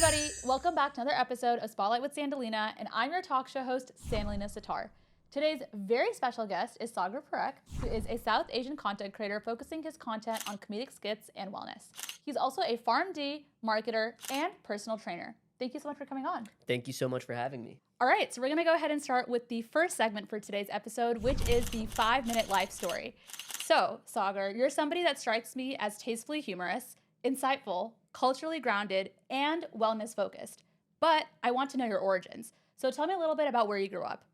everybody, welcome back to another episode of Spotlight with Sandalina, and I'm your talk show host, Sandalina Sitar. Today's very special guest is Sagar, who is a South Asian content creator focusing his content on comedic skits and wellness. He's also a PharmD, marketer, and personal trainer. Thank you so much for coming on. Thank you so much for having me. All right, so we're gonna go ahead and start with the first segment for today's episode, which is the 5-minute life story. So, Sagar, you're somebody that strikes me as tastefully humorous, insightful, culturally grounded, and wellness focused. But I want to know your origins. So tell me a little bit about where you grew up.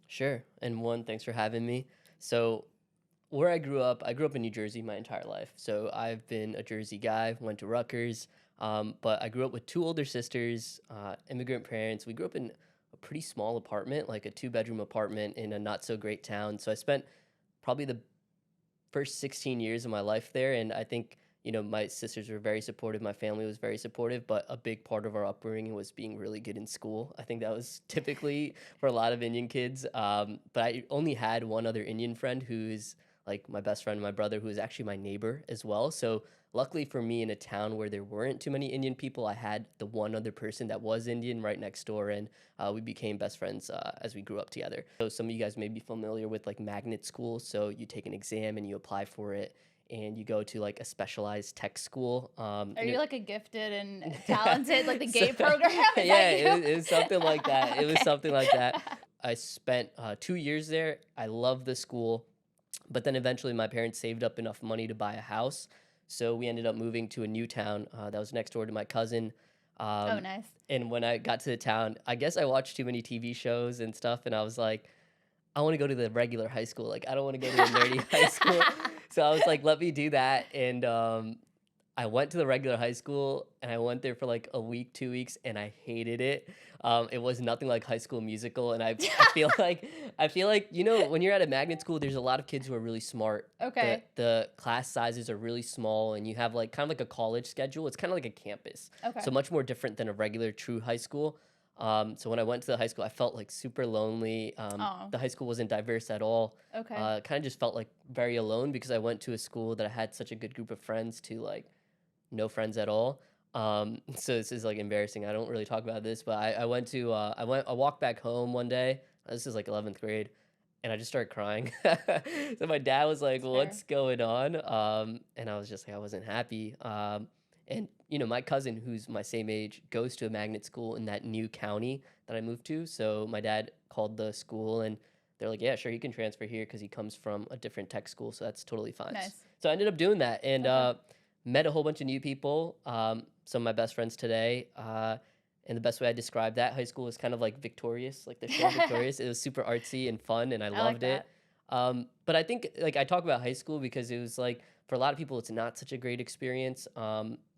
Sure. And one, thanks for having me. So where I grew up in New Jersey my entire life. So I've been a Jersey guy, went to Rutgers, but I grew up with two older sisters, immigrant parents. We grew up in a pretty small apartment, like a 2-bedroom apartment in a not so great town. So I spent probably the first 16 years of my life there. And I think, you know, my sisters were very supportive. My family was very supportive, but a big part of our upbringing was being really good in school. I think that was typically for a lot of Indian kids. But I only had one other Indian friend who's like my best friend, my brother, who is actually my neighbor as well. So luckily for me, in a town where there weren't too many Indian people, I had the one other person that was Indian right next door, and we became best friends as we grew up together. So some of you guys may be familiar with like magnet schools. So you take an exam and you apply for it, and you go to like a specialized tech school. Are you like a gifted and talented, like the GATE program? Yeah, it was something like that. Okay. It was something like that. I spent 2 years there. I loved the school, but then eventually my parents saved up enough money to buy a house. So we ended up moving to a new town that was next door to my cousin. Oh, nice. And when I got to the town, I guess I watched too many TV shows and stuff, and I was like, I want to go to the regular high school. Like, I don't want to go to a nerdy high school. So I was like, let me do that. And I went to the regular high school, and I went there for like a week, 2 weeks, and I hated it. It was nothing like High School Musical. And I feel like, you know, when you're at a magnet school, there's a lot of kids who are really smart. Okay. The class sizes are really small, and you have like kind of like a college schedule. It's kind of like a campus. Okay. So much more different than a regular true high school. So when I went to the high school, I felt like super lonely. The high school wasn't diverse at all. Okay. Kind of just felt like very alone because I went to a school that I had such a good group of friends to like no friends at all. So this is like embarrassing. I don't really talk about this, but I walked back home one day. This is like 11th grade. And I just started crying. So my dad was like, what's going on? And I was just like, I wasn't happy. And, you know, my cousin, who's my same age, goes to a magnet school in that new county that I moved to. So my dad called the school, and they're like, yeah, sure, he can transfer here because he comes from a different tech school. So that's totally fine. Nice. So I ended up doing that and met a whole bunch of new people, some of my best friends today. And the best way I describe that high school is kind of like Victorious, like the show Victorious. It was super artsy and fun, and I loved it. But I think like I talk about high school because it was like, for a lot of people, it's not such a great experience.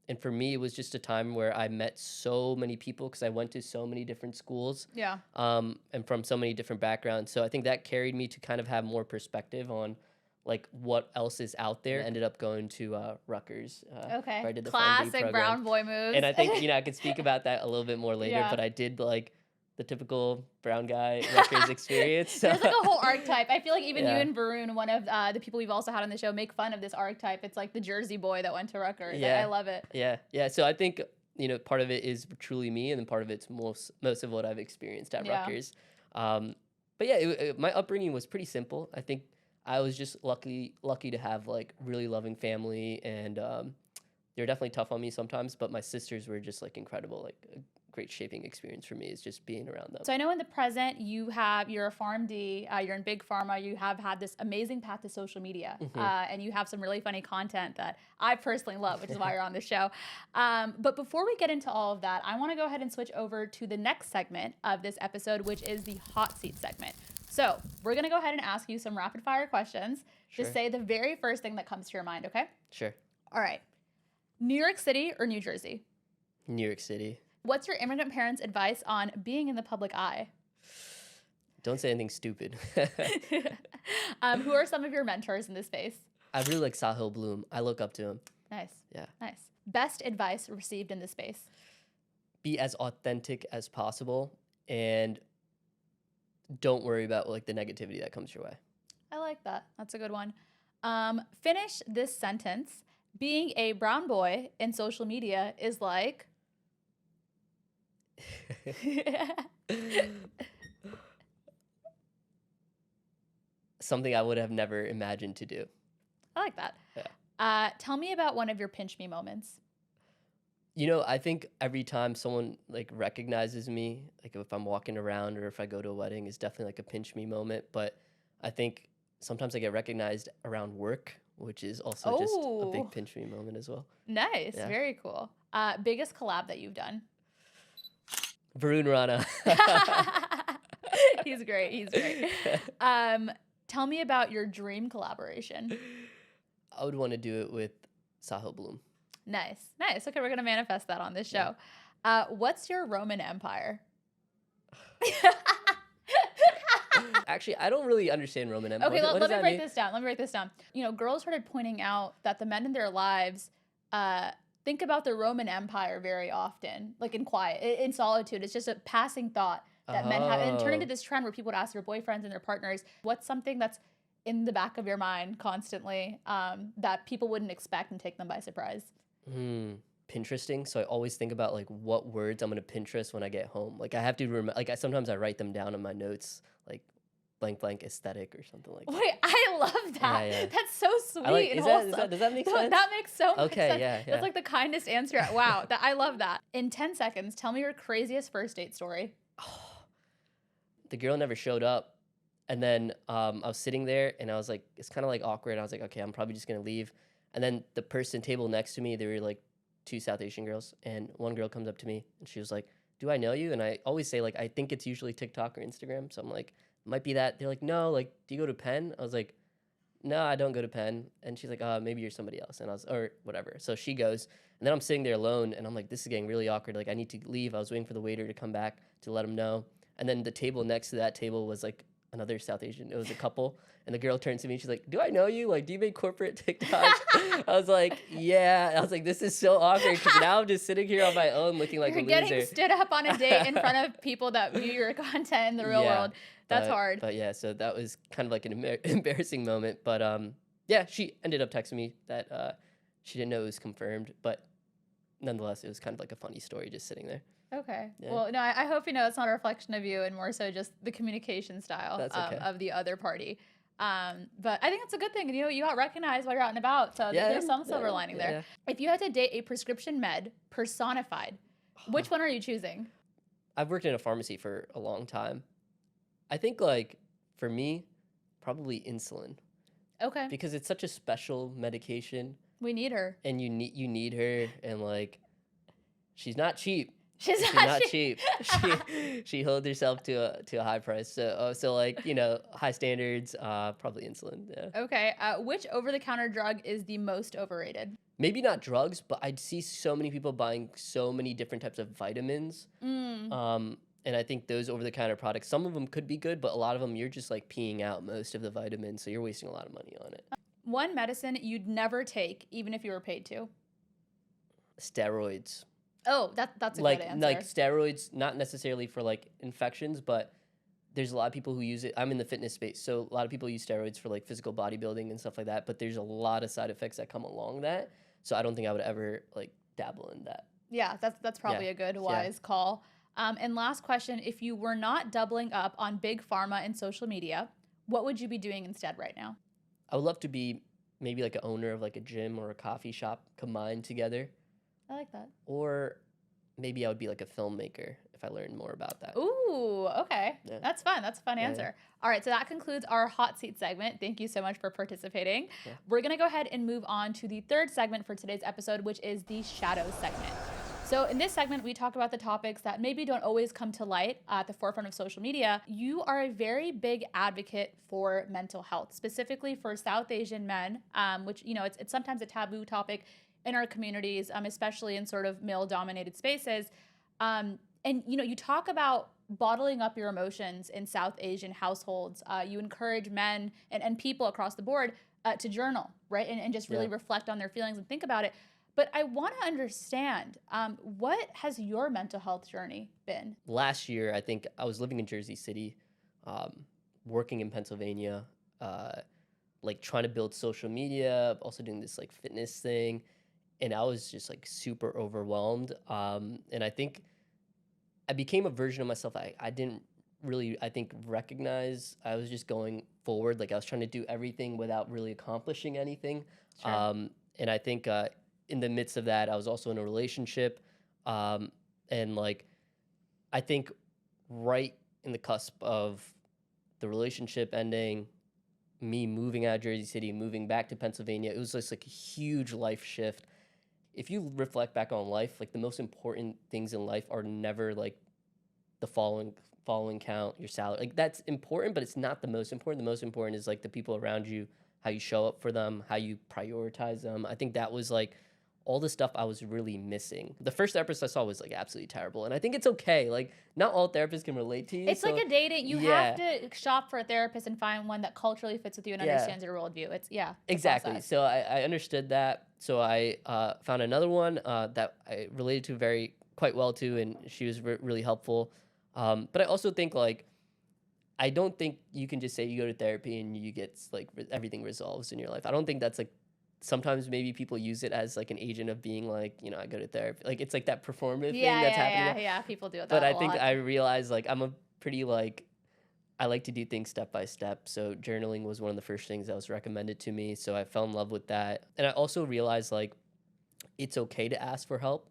And for me, it was just a time where I met so many people because I went to so many different schools. Yeah. And from so many different backgrounds. So I think that carried me to kind of have more perspective on like what else is out there. I ended up going to Rutgers. Okay. Where I did the PharmD Classic program. brown boy moves. And I think, you know, I could speak about that a little bit more later, Yeah. but I did like the typical brown guy Rutgers experience. There's like a whole archetype. I feel like even Yeah. you and Varun, one of the people we've also had on the show, make fun of this archetype. It's like the Jersey boy that went to Rutgers. Yeah. I love it. Yeah. So I think, you know, part of it is truly me, and then part of it's most of what I've experienced at Yeah. Rutgers. But yeah, my upbringing was pretty simple. I think I was just lucky to have like really loving family, and they were definitely tough on me sometimes, but my sisters were just like incredible. Like a great shaping experience for me is just being around them. So I know in the present you're a PharmD, you're in big pharma, you have had this amazing path to social media, and you have some really funny content that I personally love, which is why you're on the show. But before we get into all of that, I want to go ahead and switch over to the next segment of this episode, which is the hot seat segment. So we're going to go ahead and ask you some rapid fire questions. Sure. Just say the very first thing that comes to your mind, okay? Sure. All right. New York City or New Jersey? New York City. What's your immigrant parents' advice on being in the public eye? Don't say anything stupid. Who are some of your mentors in this space? I really like Sahil Bloom. I look up to him. Nice. Yeah. Nice. Best advice received in this space? Be as authentic as possible, and don't worry about like the negativity that comes your way. I like that. That's a good one. Finish this sentence. Being a brown boy in social media is like... Something I would have never imagined to do. I like that. Yeah. Tell me about one of your pinch me moments. You know, I think every time someone like recognizes me, like if I'm walking around or if I go to a wedding, is definitely like a pinch me moment. But I think sometimes I get recognized around work, which is also just a big pinch me moment as well. Nice. Yeah. Very cool. Biggest collab that you've done? Varun, Rana. He's great. He's great. Tell me about your dream collaboration. I would want to do it with Sahil Bloom. Nice. Nice. Okay, we're going to manifest that on this show. What's your Roman Empire? Actually, I don't really understand Roman Empire. Okay, let me break this down. Let me break this down. You know, girls started pointing out that the men in their lives think about the Roman Empire very often, like in quiet, in solitude. It's just a passing thought that men have. And it turned into this trend where people would ask their boyfriends and their partners, what's something that's in the back of your mind constantly that people wouldn't expect and take them by surprise? Pinteresting. So I always think about like what words I'm going to Pinterest when I get home. Like I have to remember, like sometimes I write them down in my notes, like blank blank aesthetic or something like that. Wait, I love that. Yeah. That's so sweet and wholesome. Does that make sense? That makes so much sense. Yeah. That's like the kindest answer. Wow, I love that. In 10 seconds, tell me your craziest first date story. The girl never showed up. And then I was sitting there and I was like, it's kind of like awkward. I was like, okay, I'm probably just going to leave. And then the table next to me, they were like 2 South Asian girls. And one girl comes up to me and she was like, do I know you? And I always say like, I think it's usually TikTok or Instagram. So I'm like, might be that. They're like, no, like, do you go to Penn? I was like, no, I don't go to Penn. And she's like, maybe you're somebody else. And I was, or whatever. So she goes. And then I'm sitting there alone and I'm like, this is getting really awkward. Like I need to leave. I was waiting for the waiter to come back to let him know. And then the table next to that table was like another South Asian. It was a couple. And the girl turns to me and she's like, do I know you? Like, do you make corporate TikToks? I was like, yeah. I was like, this is so awkward because now I'm just sitting here on my own looking like a loser. You're getting stood up on a date in front of people that view your content in the real world. That's hard. But yeah, so that was kind of like an embarrassing moment. But yeah, she ended up texting me that she didn't know it was confirmed. But nonetheless, it was kind of like a funny story just sitting there. Okay. Yeah. Well, no, I hope you know it's not a reflection of you and more so just the communication style of the other party. But I think it's a good thing. You know, you got recognized while you're out and about. So there's some silver lining there. Yeah. If you had to date a prescription med personified, which one are you choosing? I've worked in a pharmacy for a long time. I think like for me, probably insulin. Okay. Because it's such a special medication. We need her. And you need her, and like she's not cheap. She's not cheap. She holds herself to a high price. So like, you know, high standards, probably insulin. Yeah. Okay. Which over-the-counter drug is the most overrated? Maybe not drugs, but I see so many people buying so many different types of vitamins. And I think those over-the-counter products, some of them could be good, but a lot of them you're just like peeing out most of the vitamins, so you're wasting a lot of money on it. One medicine you'd never take, even if you were paid to? Steroids. Oh, that's a good answer. Like steroids, not necessarily for like infections, but there's a lot of people who use it. I'm in the fitness space, so a lot of people use steroids for like physical bodybuilding and stuff like that, but there's a lot of side effects that come along that. So I don't think I would ever like dabble in that. Yeah, that's probably a good, wise call. And last question, if you were not doubling up on big pharma and social media, what would you be doing instead right now? I would love to be maybe like an owner of like a gym or a coffee shop combined together. I like that. Or maybe I would be like a filmmaker if I learned more about that. Ooh, okay. Yeah. That's fun. That's a fun answer. Yeah. All right, so that concludes our hot seat segment. Thank you so much for participating. Yeah. We're going to go ahead and move on to the third segment for today's episode, which is the shadows segment. So in this segment, we talk about the topics that maybe don't always come to light at the forefront of social media. You are a very big advocate for mental health, specifically for South Asian men, which, you know, it's sometimes a taboo topic in our communities, especially in sort of male-dominated spaces. And, you know, you talk about bottling up your emotions in South Asian households. You encourage men and people across the board to journal, right? And just really reflect on their feelings and think about it. But I want to understand, what has your mental health journey been? Last year, I think I was living in Jersey City, working in Pennsylvania, like trying to build social media, also doing this like fitness thing. And I was just like super overwhelmed. And I think I became a version of myself I didn't really, I think, recognize. I was just going forward. Like I was trying to do everything without really accomplishing anything. Sure. And I think in the midst of that, I was also in a relationship. And like, I think right in the cusp of the relationship ending, me moving out of Jersey City, moving back to Pennsylvania, it was just like a huge life shift. If you reflect back on life, like the most important things in life are never like the following count, your salary. Like that's important, but it's not the most important. The most important is like the people around you, how you show up for them, how you prioritize them. I think that was like all the stuff I was really missing. The first therapist I saw was like absolutely terrible. And I think it's okay. Like not all therapists can relate to you. It's so, like a dating. You yeah. have to shop for a therapist and find one that culturally fits with you and Yeah. understands your worldview. It's a Exactly. process. So I understood that. So I found another one that I related to quite well to, and she was really helpful. But I also think like I don't think you can just say you go to therapy and you get like everything resolves in your life. I don't think that's like, sometimes maybe people use it as like an agent of being like, you know, I go to therapy. Like it's like that performative thing that's happening. Yeah. People do that. But I a think lot. I realized like I'm a pretty like, I like to do things step by step. So journaling was one of the first things that was recommended to me. So I fell in love with that. And I also realized like it's okay to ask for help.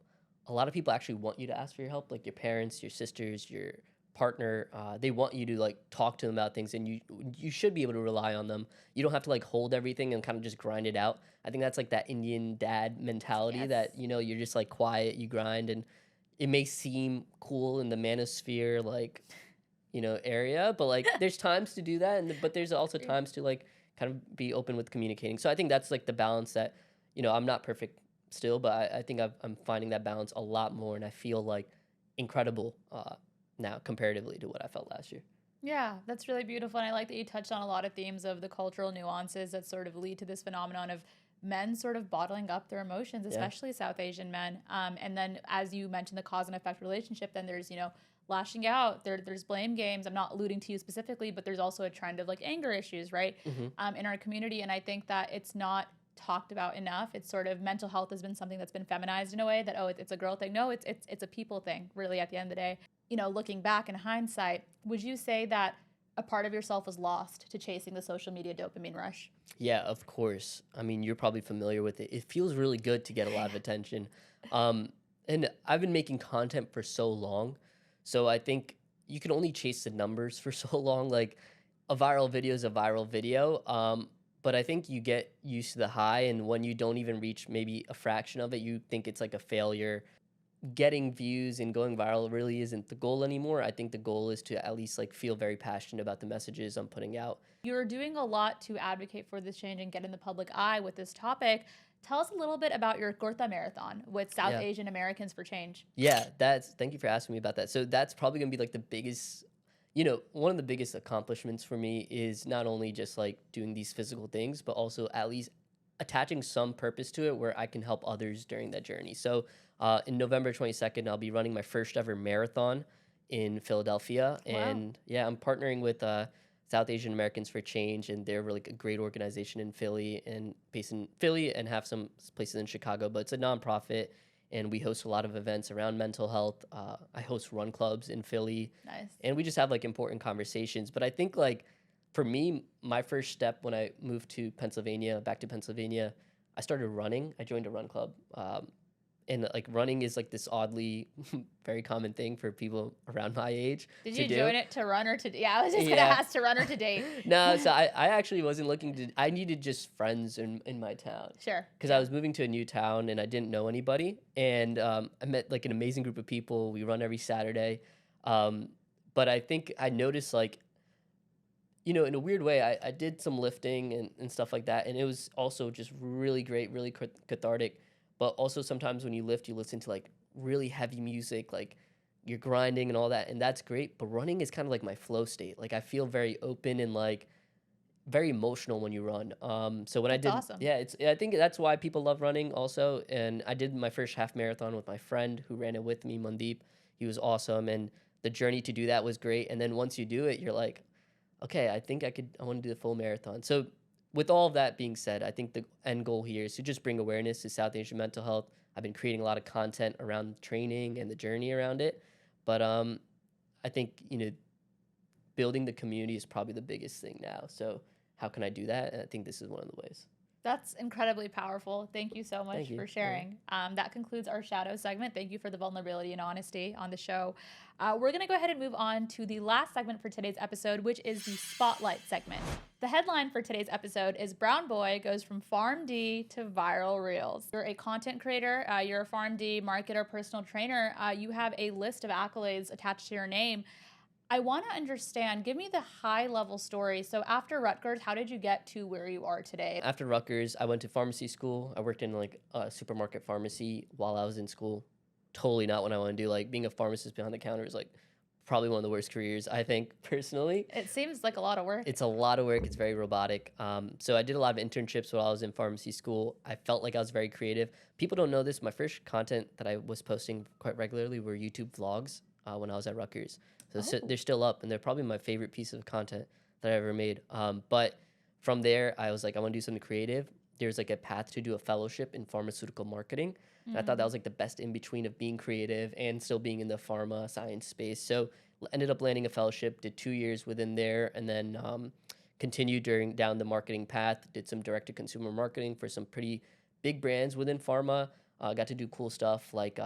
A lot of people actually want you to ask for your help, like your parents, your sisters, your partner. They want you to like talk to them about things, and you should be able to rely on them. You don't have to like hold everything and kind of just grind it out. I think that's like that Indian dad mentality that, you know, you're just like quiet, you grind, and it may seem cool in the manosphere, like, you know, area, but like there's times to do that, but there's also times to like kind of be open with communicating. So I think that's like the balance that, you know, I'm not perfect still, but I think I'm finding that balance a lot more, and I feel like incredible now comparatively to what I felt last year. Yeah, that's really beautiful. And I like that you touched on a lot of themes of the cultural nuances that sort of lead to this phenomenon of men sort of bottling up their emotions, especially South Asian men. And then, as you mentioned, the cause and effect relationship, then there's, you know, lashing out, there's blame games. I'm not alluding to you specifically, but there's also a trend of like anger issues, right? In our community. And I think that it's not talked about enough. It's sort of, mental health has been something that's been feminized in a way that, oh, it's a girl thing. No, it's a people thing, really, at the end of the day. You know, looking back in hindsight, would you say that a part of yourself was lost to chasing the social media dopamine rush? Yeah, of course. I mean, you're probably familiar with it. It feels really good to get a lot of attention. And I've been making content for so long. So I think you can only chase the numbers for so long. Like a viral video is a viral video. But I think you get used to the high. And when you don't even reach maybe a fraction of it, you think it's like a failure. Getting views and going viral really isn't the goal anymore. I think the goal is to at least like feel very passionate about the messages I'm putting out. You're doing a lot to advocate for this change and get in the public eye with this topic. Tell us a little bit about your Kurta marathon with South Asian Americans for Change. Yeah, thank you for asking me about that. So that's probably gonna be like the biggest, you know, one of the biggest accomplishments for me is not only just like doing these physical things, but also at least attaching some purpose to it where I can help others during that journey. So in November 22nd, I'll be running my first ever marathon in Philadelphia. Wow. And yeah, I'm partnering with South Asian Americans for Change, and they're really a great organization in Philly and based in Philly and have some places in Chicago, but it's a nonprofit. And we host a lot of events around mental health. I host run clubs in Philly. Nice. And we just have like important conversations. But I think like for me, my first step when I moved to Pennsylvania, back to Pennsylvania, I started running. I joined a run club. And like running is like this oddly very common thing for people around my age. Did you join it to run or to? Yeah, I was just gonna ask to run or to date. No, so I actually wasn't looking to. I needed just friends in my town. Sure. Because I was moving to a new town and I didn't know anybody, and I met like an amazing group of people. We run every Saturday, but I think I noticed like, you know, in a weird way, I did some lifting and stuff like that, and it was also just really great, really cathartic. But also sometimes when you lift, you listen to like really heavy music, like you're grinding and all that, and that's great. But running is kind of like my flow state. Like I feel very open and like very emotional when you run. So when That's awesome. yeah, I think that's why people love running also. And I did my first half marathon with my friend who ran it with me, Mandeep. He was awesome, and the journey to do that was great. And then once you do it, you're like, okay, I want to do the full marathon. So with all of that being said, I think the end goal here is to just bring awareness to South Asian mental health. I've been creating a lot of content around training and the journey around it. But I think, building the community is probably the biggest thing now. So how can I do that? And I think this is one of the ways. That's incredibly powerful. Thank you so much for sharing. That concludes our shadow segment. Thank you for the vulnerability and honesty on the show. We're going to go ahead and move on to the last segment for today's episode, which is the Spotlight segment. The headline for today's episode is Brown Boy goes from PharmD to viral reels. You're a content creator. You're a PharmD marketer, personal trainer. You have a list of accolades attached to your name. I want to understand, give me the high level story. So after Rutgers, how did you get to where you are today? After Rutgers, I went to pharmacy school. I worked in like a supermarket pharmacy while I was in school. Totally not what I want to do. Like being a pharmacist behind the counter is like probably one of the worst careers, I think, personally. It seems like a lot of work. It's a lot of work. It's very robotic. So I did a lot of internships while I was in pharmacy school. I felt like I was very creative. People don't know this. My first content that I was posting quite regularly were YouTube vlogs when I was at Rutgers. So they're still up, and they're probably my favorite piece of content that I ever made. But from there, I was like, I want to do something creative. There's like a path to do a fellowship in pharmaceutical marketing. And I thought that was like the best in between of being creative and still being in the pharma science space. So ended up landing a fellowship, did 2 years within there, and then continued down the marketing path, did some direct-to-consumer marketing for some pretty big brands within pharma. Got to do cool stuff like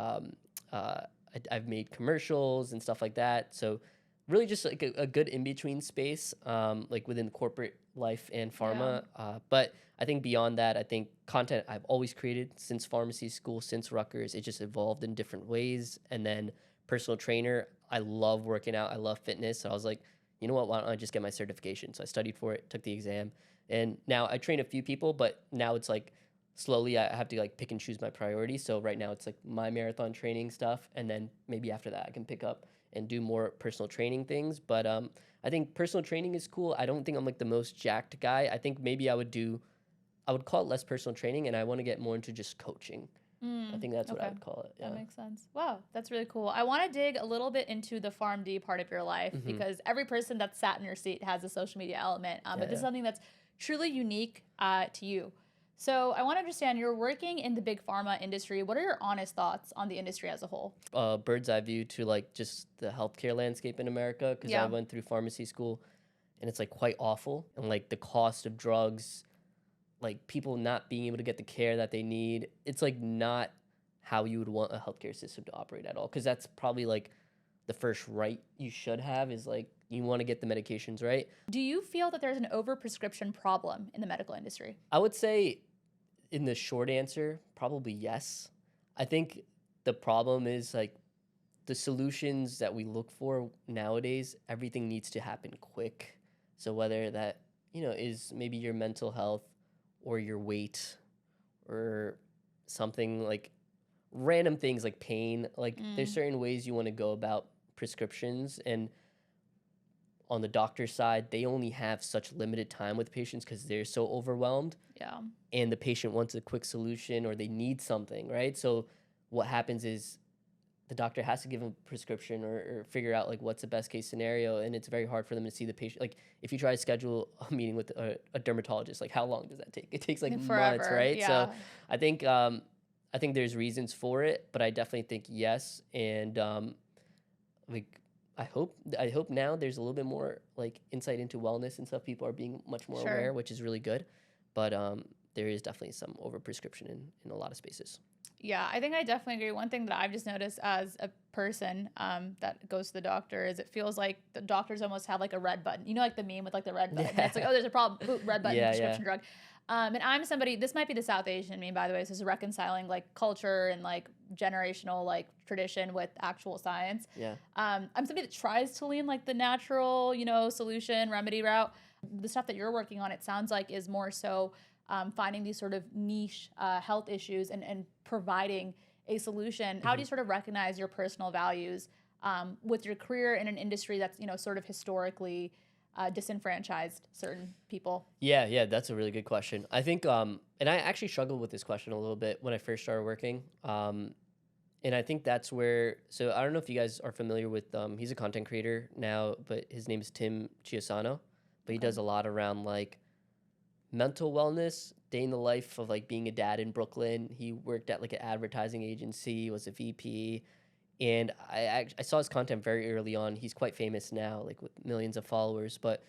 I've made commercials and stuff like that. So really just like a good in-between space, like within corporate life and pharma. Yeah. But I think beyond that, I think content I've always created since pharmacy school, since Rutgers. It just evolved in different ways. And then personal trainer, I love working out. I love fitness. So I was like, you know what, why don't I just get my certification? So I studied for it, took the exam. And now I train a few people, but now it's like, slowly I have to like pick and choose my priorities. So right now it's like my marathon training stuff, and then maybe after that I can pick up and do more personal training things. But I think personal training is cool. I don't think I'm like the most jacked guy. I think maybe I would call it less personal training, and I want to get more into just coaching. I think that's what I would call it. Yeah. That makes sense. Wow, that's really cool. I want to dig a little bit into the PharmD part of your life, because every person that's sat in your seat has a social media element, but this is something that's truly unique to you. So I want to understand, you're working in the big pharma industry. What are your honest thoughts on the industry as a whole? Bird's eye view to like just the healthcare landscape in America, because I went through pharmacy school, and it's like quite awful. And like the cost of drugs, like people not being able to get the care that they need, it's like not how you would want a healthcare system to operate at all. Because that's probably like the first right you should have, is like you want to get the medications right. Do you feel that there's an overprescription problem in the medical industry? I would say, in the short answer, probably yes. I think the problem is like the solutions that we look for nowadays, everything needs to happen quick. So whether that, is maybe your mental health or your weight or something like random things like pain, like there's certain ways you want to go about prescriptions. And on the doctor's side, they only have such limited time with patients because they're so overwhelmed. Yeah. And the patient wants a quick solution, or they need something, right? So what happens is the doctor has to give them a prescription or figure out like what's the best case scenario, and it's very hard for them to see the patient. Like if you try to schedule a meeting with a dermatologist, like how long does that take? It takes like forever, months, right? Yeah. So I think there's reasons for it, but I definitely think yes. And like I hope now there's a little bit more like insight into wellness and stuff. People are being much more aware, which is really good. But there is definitely some overprescription in a lot of spaces. Yeah, I think I definitely agree. One thing that I've just noticed as a person that goes to the doctor is it feels like the doctors almost have like a red button. You know, like the meme with like the red button. Yeah. It's like, oh, there's a problem. Ooh, red button, prescription drug. And I'm somebody, this might be the South Asian meme, by the way. So this is reconciling like culture and like generational like tradition with actual science. Yeah. I'm somebody that tries to lean like the natural, solution, remedy route. The stuff that you're working on, it sounds like, is more so finding these sort of niche health issues and providing a solution. How do you sort of recognize your personal values with your career in an industry that's, sort of historically disenfranchised certain people? Yeah, that's a really good question. I think, and I actually struggled with this question a little bit when I first started working. And I think that's where, so I don't know if you guys are familiar with, he's a content creator now, but his name is Tim Chiasano. But he does a lot around like mental wellness, day in the life of like being a dad in Brooklyn. He worked at like an advertising agency, was a VP, And I saw his content very early on. He's quite famous now, like with millions of followers. But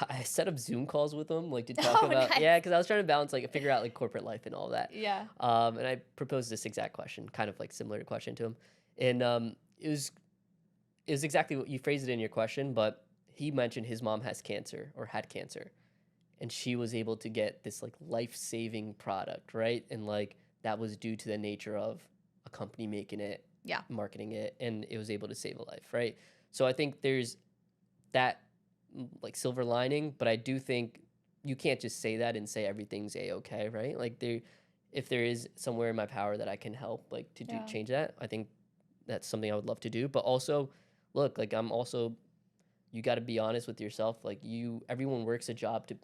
I set up Zoom calls with him, like to talk Oh, about, nice. yeah, because I was trying to balance, like, figure out like corporate life and all that. Yeah. And I proposed this exact question, kind of like similar to question to him, and it was exactly what you phrased it in your question. But he mentioned his mom has cancer or had cancer, and she was able to get this like life-saving product, right? And like that was due to the nature of a company making it, Yeah. marketing it, and it was able to save a life, right? So I think there's that like silver lining, but I do think you can't just say that and say everything's a-okay, right? Like if there is somewhere in my power that I can help like to do Yeah. change that, I think that's something I would love to do. But also, look, like I'm also, you got to be honest with yourself. Like everyone works a job to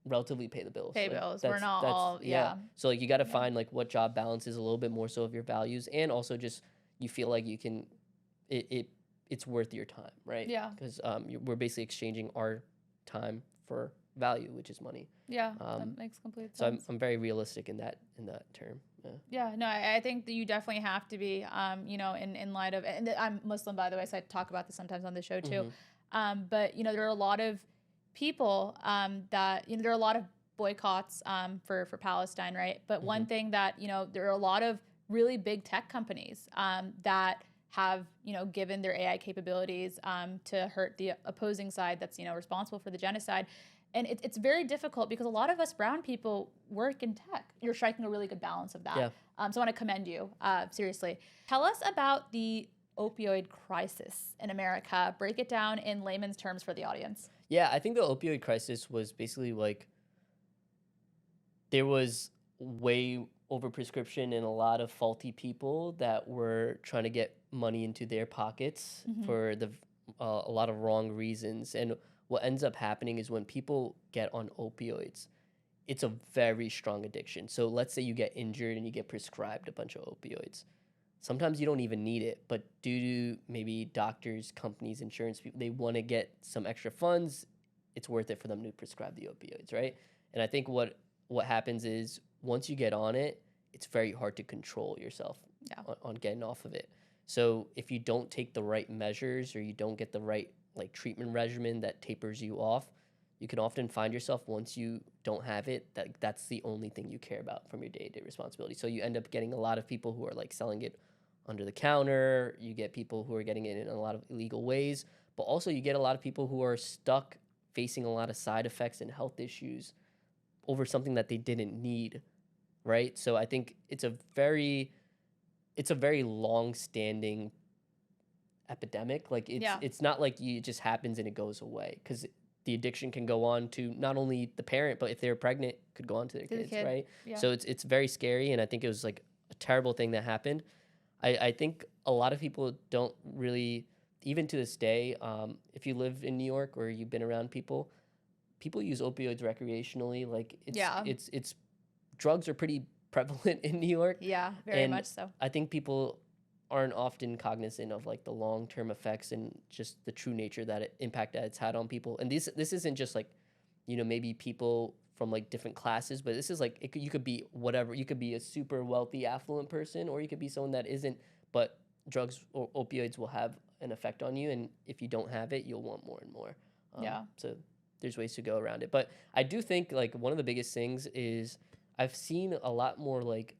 relatively pay the bills. Pay Like, bills. We're not all, yeah. So like you got to Yeah. find like what job balances a little bit more so of your values, and also just you feel like you can, it's worth your time, right? Yeah. Because we're basically exchanging our time for value, which is money. Yeah. That makes complete So sense. I'm very realistic in that term. Yeah. Yeah, no, I think that you definitely have to be, you know, in light of, and I'm Muslim, by the way, so I talk about this sometimes on the show too. But, you know, there are a lot of people that, you know, there are a lot of boycotts for Palestine, right? But one thing that, you know, there are a lot of really big tech companies that have, you know, given their AI capabilities to hurt the opposing side that's, you know, responsible for the genocide. And it's very difficult because a lot of us brown people work in tech. You're striking a really good balance of that. Yeah. So I want to commend you, seriously. Tell us about the opioid crisis in America. Break it down in layman's terms for the audience. Yeah, I think the opioid crisis was basically like there was way overprescription and a lot of faulty people that were trying to get money into their pockets for a lot of wrong reasons. And what ends up happening is when people get on opioids, it's a very strong addiction. So let's say you get injured and you get prescribed a bunch of opioids. Sometimes you don't even need it, but due to maybe doctors, companies, insurance people, they want to get some extra funds, it's worth it for them to prescribe the opioids, right? And I think what happens is once you get on it, it's very hard to control yourself on getting off of it. So if you don't take the right measures or you don't get the right like treatment regimen that tapers you off, you can often find yourself once you don't have it, that's the only thing you care about from your day-to-day responsibility. So you end up getting a lot of people who are like selling it under the counter. You get people who are getting it in a lot of illegal ways, but also you get a lot of people who are stuck facing a lot of side effects and health issues over something that they didn't need, right? So I think it's a very long-standing epidemic. Like it's not like it just happens and it goes away, because the addiction can go on to not only the parent, but if they're pregnant, could go on to their kids, right? Yeah. So it's very scary, and I think it was like a terrible thing that happened. I think a lot of people don't really, even to this day, if you live in New York or you've been around people use opioids recreationally. Like it's drugs are pretty prevalent in New York. Yeah, very much so. I think people aren't often cognizant of like the long-term effects and just the true nature impact that it's had on people. And this isn't just like, you know, maybe people from like different classes, but this is like you could be whatever. You could be a super wealthy, affluent person, or you could be someone that isn't. But drugs or opioids will have an effect on you, and if you don't have it, you'll want more and more. So there's ways to go around it. But I do think like one of the biggest things is I've seen a lot more like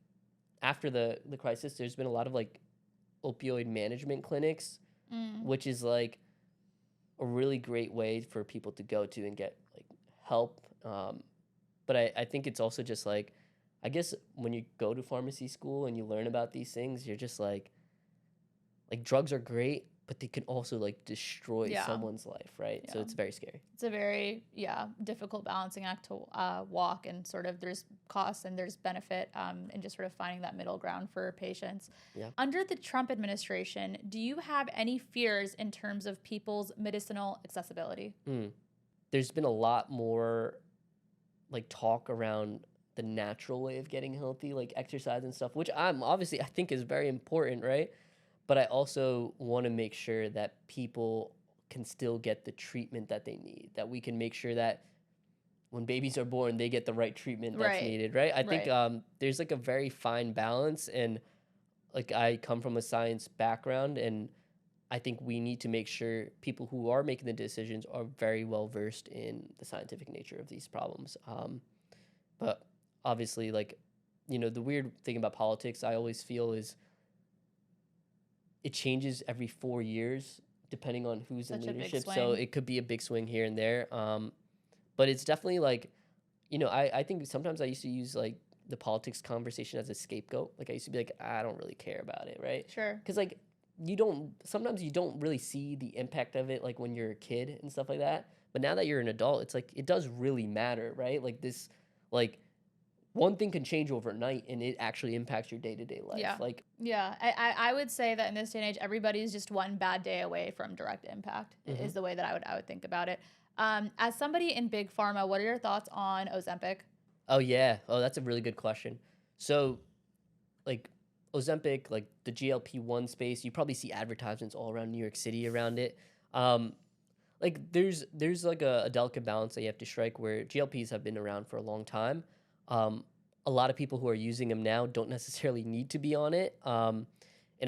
after the crisis, there's been a lot of like opioid management clinics, which is like a really great way for people to go to and get like help. But I think it's also just like, I guess when you go to pharmacy school and you learn about these things, you're just like drugs are great, but they can also like destroy someone's life, right? So it's very scary. It's a very difficult balancing act to walk, and sort of there's costs and there's benefit, and just sort of finding that middle ground for patients. Yeah. Under the Trump administration, do you have any fears in terms of people's medicinal accessibility? There's been a lot more like talk around the natural way of getting healthy, like exercise and stuff, which I think is very important, right? But I also want to make sure that people can still get the treatment that they need, that we can make sure that when babies are born, they get the right treatment that's needed, right? I think there's like a very fine balance, and like I come from a science background, and I think we need to make sure people who are making the decisions are very well versed in the scientific nature of these problems. But obviously, like, you know, the weird thing about politics, I always feel, is it changes every 4 years depending on who's in Such a big leadership. So swing. it could be a big swing here and there. But it's definitely like, you know, I think sometimes I used to use like the politics conversation as a scapegoat. Like I used to be like, I don't really care about it, right? Sure. Because like sometimes you don't really see the impact of it like when you're a kid and stuff like that. But now that you're an adult, it's like it does really matter, right? Like this, like one thing can change overnight and it actually impacts your day-to-day life. Yeah. Like, Yeah, I would say that in this day and age, everybody's just one bad day away from direct impact, is the way that I would think about it. As somebody in big pharma, what are your thoughts on Ozempic? oh yeah, oh that's a really good question. So, like Ozempic, like the GLP-1 space, you probably see advertisements all around New York City around it. Like there's like a delicate balance that you have to strike where GLPs have been around for a long time. A lot of people who are using them now don't necessarily need to be on it. And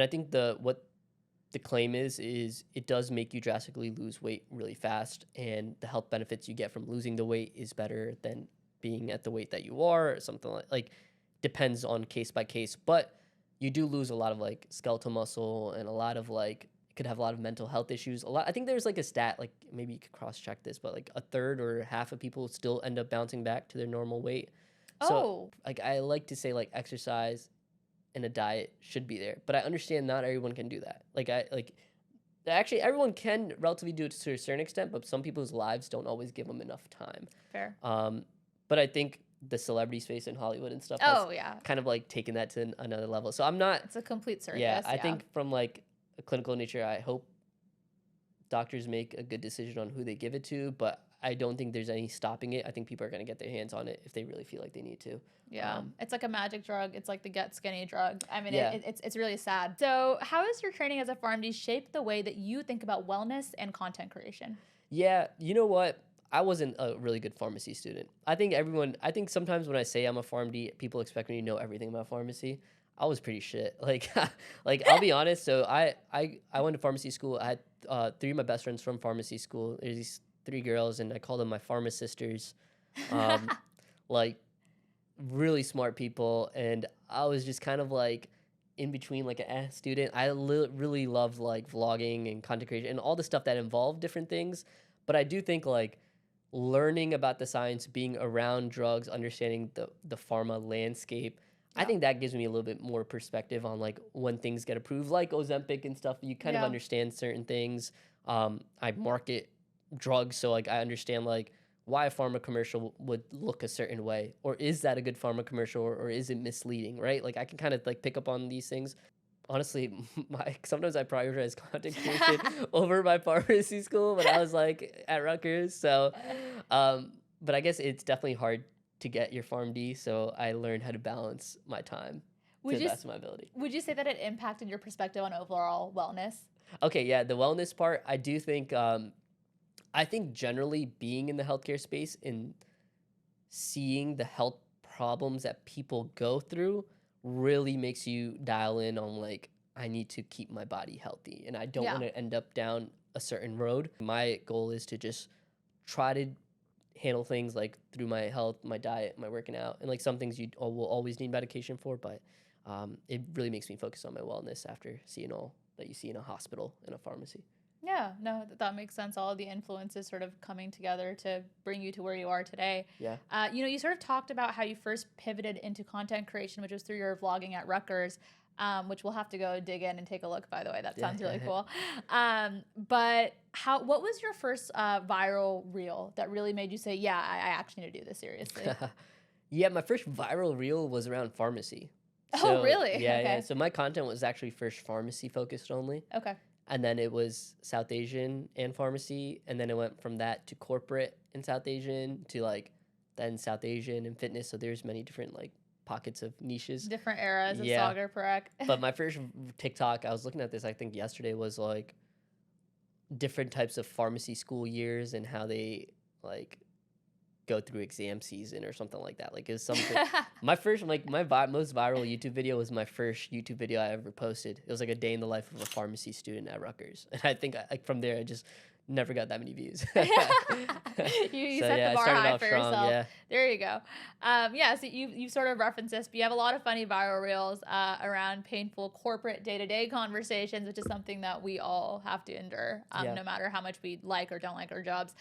I think what the claim is it does make you drastically lose weight really fast, and the health benefits you get from losing the weight is better than being at the weight that you are, or something like depends on case by case. But you do lose a lot of like skeletal muscle and a lot of like could have a lot of mental health issues. I think there's like a stat, like maybe you could cross check this, but like a third or half of people still end up bouncing back to their normal weight. So like I like to say like exercise and a diet should be there, but I understand not everyone can do that. Actually everyone can relatively do it to a certain extent, but some people's lives don't always give them enough time. Fair. But I think the celebrity space in Hollywood and stuff Oh, has yeah. kind of like taken that to another level. So I'm not. It's a complete circus. Yeah, I think from like a clinical nature, I hope doctors make a good decision on who they give it to, but I don't think there's any stopping it. I think people are going to get their hands on it if they really feel like they need to. Yeah, it's like a magic drug. It's like the get skinny drug. I mean, Yeah. it's really sad. So how has your training as a PharmD shaped the way that you think about wellness and content creation? Yeah, you know what? I wasn't a really good pharmacy student. I think sometimes when I say I'm a PharmD, people expect me to know everything about pharmacy. I was pretty shit. Like, like I'll be honest. So I went to pharmacy school. I had 3 of my best friends from pharmacy school. There's these 3 girls, and I call them my pharma sisters. Like really smart people, and I was just kind of like in between, like a student. I really loved like vlogging and content creation and all the stuff that involved different things. But I do think like learning about the science, being around drugs, understanding the pharma landscape, I think that gives me a little bit more perspective on like when things get approved, like Ozempic and stuff. You kind of understand certain things. I market drugs, so like I understand like why a pharma commercial would look a certain way, or is that a good pharma commercial, or is it misleading, right? Like I can kind of like pick up on these things. Honestly, sometimes I prioritize content creation over my pharmacy school when I was like at Rutgers. So, but I guess it's definitely hard to get your PharmD. So I learned how to balance my time to the best of my ability. Would you say that it impacted your perspective on overall wellness? Okay, yeah, the wellness part, I do think, I think generally being in the healthcare space and seeing the health problems that people go through really makes you dial in on like, I need to keep my body healthy and I don't want to end up down a certain road. My goal is to just try to handle things like through my health, my diet, my working out, and like some things you will always need medication for, but it really makes me focus on my wellness after seeing all that you see in a hospital and a pharmacy. Yeah, no, that makes sense. All of the influences sort of coming together to bring you to where you are today. Yeah. You sort of talked about how you first pivoted into content creation, which was through your vlogging at Rutgers, which we'll have to go dig in and take a look, by the way. That sounds really cool. But what was your first viral reel that really made you say, yeah, I actually need to do this seriously? Yeah, my first viral reel was around pharmacy. Oh, really? Yeah, okay. yeah. So my content was actually first pharmacy focused only. Okay. And then it was South Asian and pharmacy. And then it went from that to corporate and South Asian to like then South Asian and fitness. So there's many different like pockets of niches. Different eras of Sagar, correct? But my first TikTok, I was looking at this, I think yesterday, was like different types of pharmacy school years and how they like go through exam season or something like that. Like it was something. My first, like most viral YouTube video was my first YouTube video I ever posted. It was like a day in the life of a pharmacy student at Rutgers, and I think like from there I just never got that many views. you So, set yeah, the bar I started high off for strong, yourself. yeah. There you go. Yeah, so you sort of referenced this, but you have a lot of funny viral reels around painful corporate day-to-day conversations, which is something that we all have to endure, Yeah. no matter how much we like or don't like our jobs.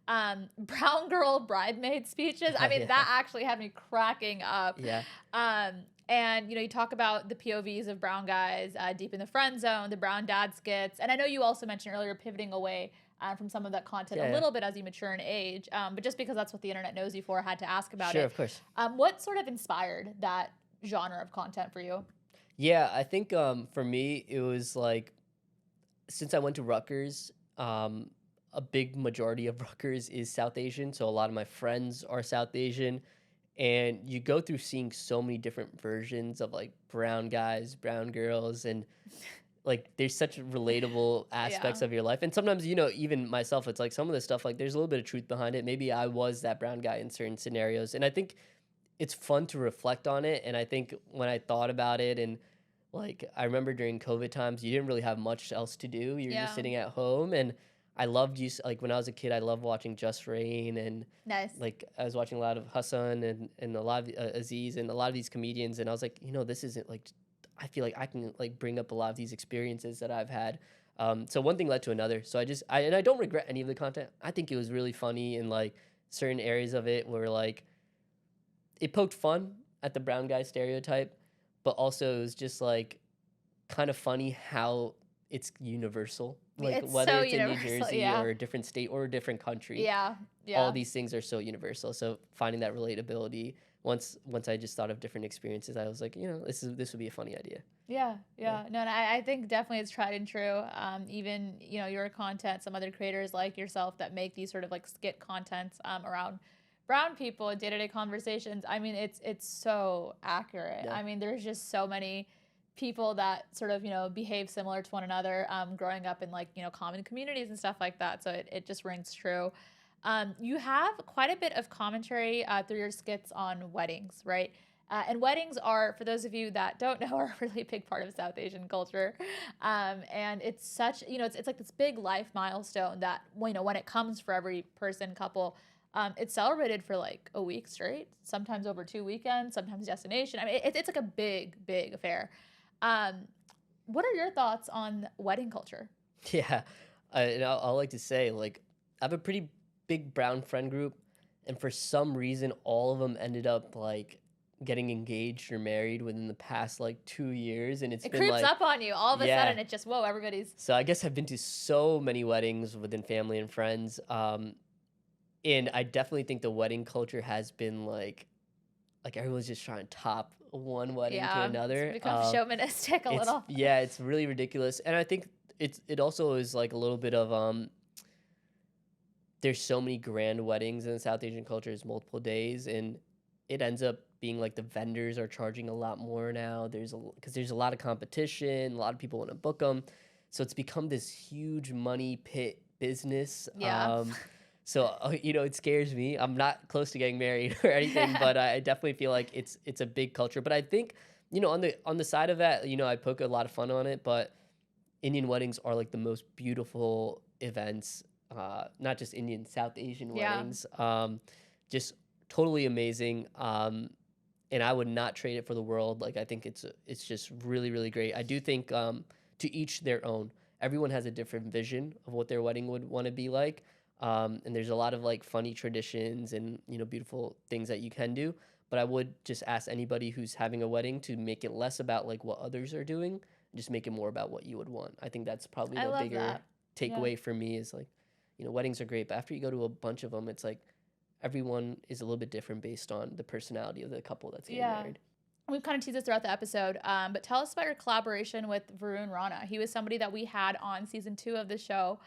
Brown girl bridesmaid speeches. I mean, Yeah. that actually had me cracking up. Yeah. And, you talk about the POVs of brown guys deep in the friend zone, the brown dad skits. And I know you also mentioned earlier pivoting away from some of that content a little bit as you mature in age. But just because that's what the internet knows you for, I had to ask about it. Sure, of course. What sort of inspired that genre of content for you? Yeah, I think for me, it was like, since I went to Rutgers, a big majority of Rutgers is South Asian. So a lot of my friends are South Asian. And you go through seeing so many different versions of like brown guys, brown girls, and like there's such relatable aspects of your life. And sometimes, even myself, it's like some of the stuff, like there's a little bit of truth behind it. Maybe I was that brown guy in certain scenarios. And I think it's fun to reflect on it. And I think when I thought about it, and like I remember during COVID times, you didn't really have much else to do. You're just sitting at home. And I loved like when I was a kid, I loved watching Just Rain, and like I was watching a lot of Hassan and a lot of Aziz and a lot of these comedians. And I was like, this isn't like, I feel like I can like bring up a lot of these experiences that I've had. So one thing led to another. So I don't regret any of the content. I think it was really funny in like certain areas of it where like it poked fun at the brown guy stereotype, but also it was just like kind of funny how it's universal. Like It's whether so it's in New universal, Jersey yeah. or a different state or a different country. Yeah. All these things are so universal. So finding that relatability, once I just thought of different experiences, I was like, this would be a funny idea. Yeah. No, and I think definitely it's tried and true. Even, your content, some other creators like yourself that make these sort of like skit contents around brown people and day-to-day conversations. I mean, it's so accurate. Yeah. I mean, there's just so many people that sort of, behave similar to one another, growing up in like, common communities and stuff like that. So it just rings true. You have quite a bit of commentary through your skits on weddings, right? And weddings are, for those of you that don't know, are a really big part of South Asian culture. And it's such, it's like this big life milestone that, when it comes for every person, couple, it's celebrated for like a week straight, sometimes over 2 weekends, sometimes destination. I mean, it's like a big, big affair. What are your thoughts on wedding culture? Yeah. And I'll like to say, like, I have a pretty big brown friend group, and for some reason, all of them ended up like getting engaged or married within the past like 2 years, and it creeps like, up on you all of a sudden. It just, whoa, everybody's. So I guess I've been to so many weddings within family and friends, and I definitely think the wedding culture has been like everyone's just trying to top one wedding to another. It's become chauvinistic a little. Yeah, it's really ridiculous, and I think it also is like a little bit of there's so many grand weddings in the South Asian culture. It's multiple days, and it ends up being like the vendors are charging a lot more now. Because there's a lot of competition, a lot of people want to book them, so it's become this huge money pit business. Yeah. So it scares me. I'm not close to getting married or anything, but I definitely feel like it's a big culture. But I think on the side of that, I poke a lot of fun on it. But Indian weddings are like the most beautiful events. Not just Indian, South Asian weddings. Just totally amazing. And I would not trade it for the world. Like I think it's just really, really great. I do think to each their own. Everyone has a different vision of what their wedding would want to be like. And there's a lot of like funny traditions and beautiful things that you can do. But I would just ask anybody who's having a wedding to make it less about like what others are doing, just make it more about what you would want. I think that's probably the bigger takeaway for me is like, weddings are great, but after you go to a bunch of them, it's like everyone is a little bit different based on the personality of the couple that's getting married. We've kind of teased this throughout the episode, but tell us about your collaboration with Varun Rana. He was somebody that we had on season 2 of the show.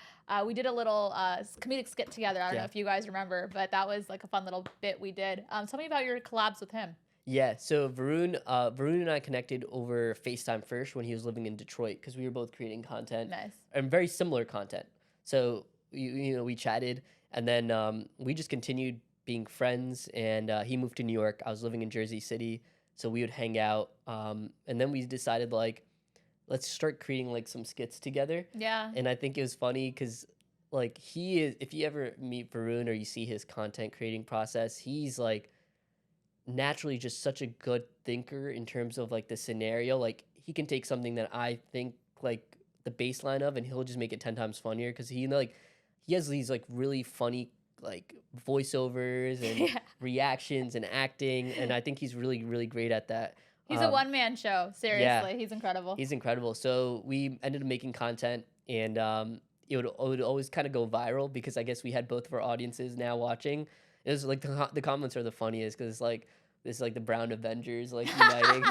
We did a little comedic skit together. I don't know if you guys remember, but that was like a fun little bit we did. Tell me about your collabs with him. Yeah, so Varun and I connected over FaceTime first when he was living in Detroit because we were both creating content. Nice. And very similar content. So we chatted, and then we just continued being friends, and he moved to New York. I was living in Jersey City, so we would hang out. And then we decided like, let's start creating like some skits together. Yeah. And I think it was funny because like he is, if you ever meet Varun or you see his content creating process, he's like naturally just such a good thinker in terms of like the scenario. Like he can take something that I think like the baseline of, and he'll just make it 10 times funnier because he like he has these like really funny like voiceovers and reactions and acting, and I think he's really great at that. He's a one-man show. Seriously, he's incredible. He's incredible. So we ended up making content, and it would always kind of go viral because I guess we had both of our audiences now watching. It was like the comments are the funniest because like this is like the Brown Avengers like uniting.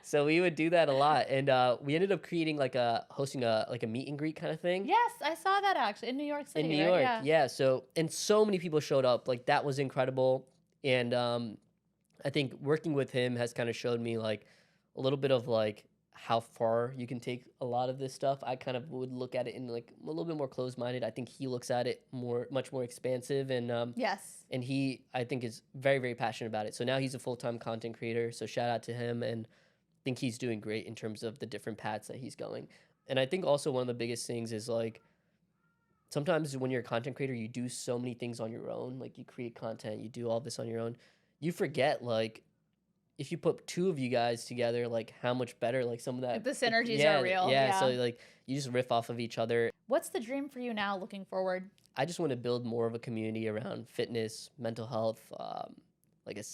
So we would do that a lot, and we ended up creating like hosting a meet and greet kind of thing. Yes, I saw that actually in New York City. In New York, yeah. So and so many people showed up. Like that was incredible, and I think working with him has kind of showed me like a little bit of like how far you can take a lot of this stuff. I kind of would look at it in like a little bit more closed-minded. I think he looks at it much more expansive, and yes, and he I think is very passionate about it. So now he's a full-time content creator. So shout out to him, and I think he's doing great in terms of the different paths that he's going. And I think also one of the biggest things is like sometimes when you're a content creator, you do so many things on your own. Like you create content, you do all this on your own. You forget like if you put two of you guys together, like how much better like some of that the synergies are real. Yeah, so like you just riff off of each other. What's the dream for you now looking forward? I just want to build more of a community around fitness, mental health, like a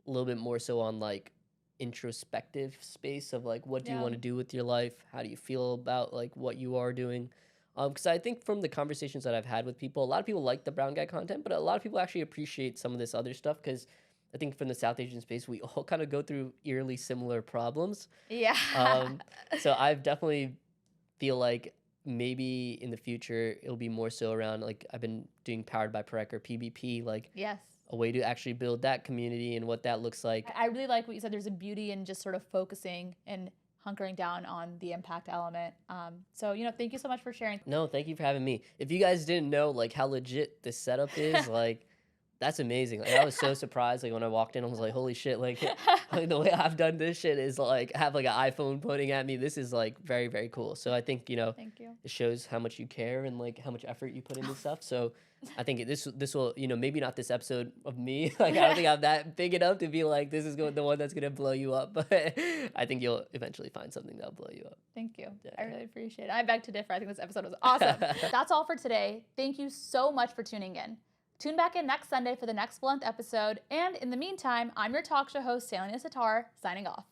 little bit more so on like introspective space of like what do you want to do with your life? How do you feel about like what you are doing? Because I think from the conversations that I've had with people, a lot of people like the brown guy content, but a lot of people actually appreciate some of this other stuff because I think from the South Asian space, we all kind of go through eerily similar problems. Yeah. So I've definitely feel like maybe in the future, it'll be more so around like I've been doing Powered by Parek or PBP, like yes, a way to actually build that community and what that looks like. I really like what you said. There's a beauty in just sort of focusing and hunkering down on the impact element. So, thank you so much for sharing. No, thank you for having me. If you guys didn't know like how legit this setup is, like that's amazing. Like I was so surprised. Like when I walked in, I was like, "Holy shit!" Like the way I've done this shit is like have like an iPhone pointing at me. This is like very cool. So I think thank you. It shows how much you care and like how much effort you put into stuff. So I think this will maybe not this episode of me. Like I don't think I'm that big enough to be like this is the one that's gonna blow you up. But I think you'll eventually find something that'll blow you up. Thank you. Yeah. I really appreciate it. I beg to differ. I think this episode was awesome. That's all for today. Thank you so much for tuning in. Tune back in next Sunday for the next Blunt episode. And in the meantime, I'm your talk show host, Salina Sitar, signing off.